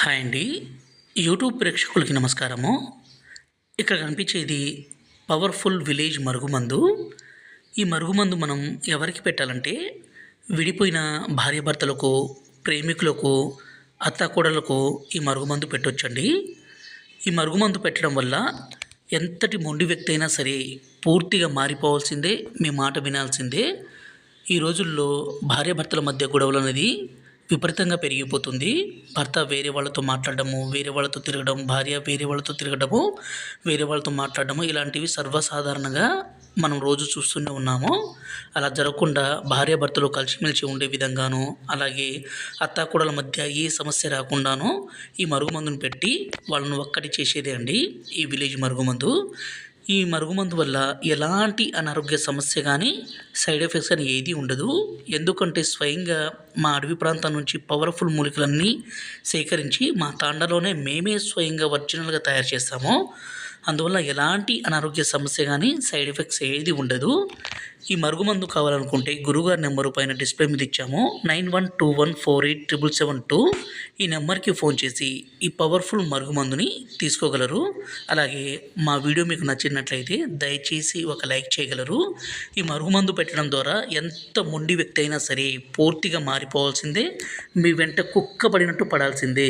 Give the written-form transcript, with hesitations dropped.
Hi అండి. YouTube ప్రేక్షకులకి నమస్కారము. ఇక్కడ కనిపించేది పవర్ఫుల్ విలేజ్ మరుగుమందు. ఈ మరుగుమందు మనం ఎవరికి పెట్టాలంటే విడిపోయిన భార్యాభర్తలకు, ప్రేమికులకు, అత్తాకోడళ్ళకు ఈ మరుగుమందు పెట్టొచ్చండి. ఈ మరుగుమందు పెట్టడం వల్ల ఎంతటి మొండి వ్యక్తి అయినా సరే పూర్తిగా మారిపోవాల్సిందే, మీ మాట వినాల్సిందే. ఈ రోజుల్లో భార్యాభర్తల మధ్య గొడవలు అనేది విపరీతంగా పెరిగిపోతుంది. భర్త వేరే వాళ్ళతో మాట్లాడడము, వేరే వాళ్ళతో తిరగడం, భార్య వేరే వాళ్ళతో తిరగడము, వేరే వాళ్ళతో మాట్లాడడము ఇలాంటివి సర్వసాధారణంగా మనం రోజు చూస్తూనే ఉన్నాము. అలా జరగకుండా భార్యాభర్తలు కలిసిమెలిసి ఉండే విధంగాను, అలాగే అత్తాకోడళ్ళ మధ్య ఏ సమస్య రాకుండాను ఈ మరుగుమందును పెట్టి వాళ్ళను ఒక్కటి చేసేదే అండి ఈ విలేజ్ మరుగుమందు. ఈ మరుగుమందు వల్ల ఎలాంటి అనారోగ్య సమస్య కానీ, సైడ్ ఎఫెక్ట్స్ అని ఏది ఉండదు. ఎందుకంటే స్వయంగా మా అడవి ప్రాంతం నుంచి పవర్ఫుల్ మూలికలన్నీ సేకరించి మా తాండాలోనే మేమే స్వయంగా ఒరిజినల్గా తయారు చేస్తాము. అందువల్ల ఎలాంటి అనారోగ్య సమస్య కానీ, సైడ్ ఎఫెక్ట్స్ ఏది ఉండదు. ఈ మరుగుమందు కావాలనుకుంటే గురుగారి నెంబరు పైన డిస్ప్లే మీద ఇచ్చాము, 9121487772. ఈ నెంబర్కి ఫోన్ చేసి ఈ పవర్ఫుల్ మరుగుమందుని తీసుకోగలరు. అలాగే మా వీడియో మీకు నచ్చినట్లయితే దయచేసి ఒక లైక్ చేయగలరు. ఈ మరుగుమందు పెట్టడం ద్వారా ఎంత మొండి వ్యక్తి అయినా సరే పూర్తిగా మారిపోవాల్సిందే, మీ వెంట కుక్క పడినట్టు పడాల్సిందే.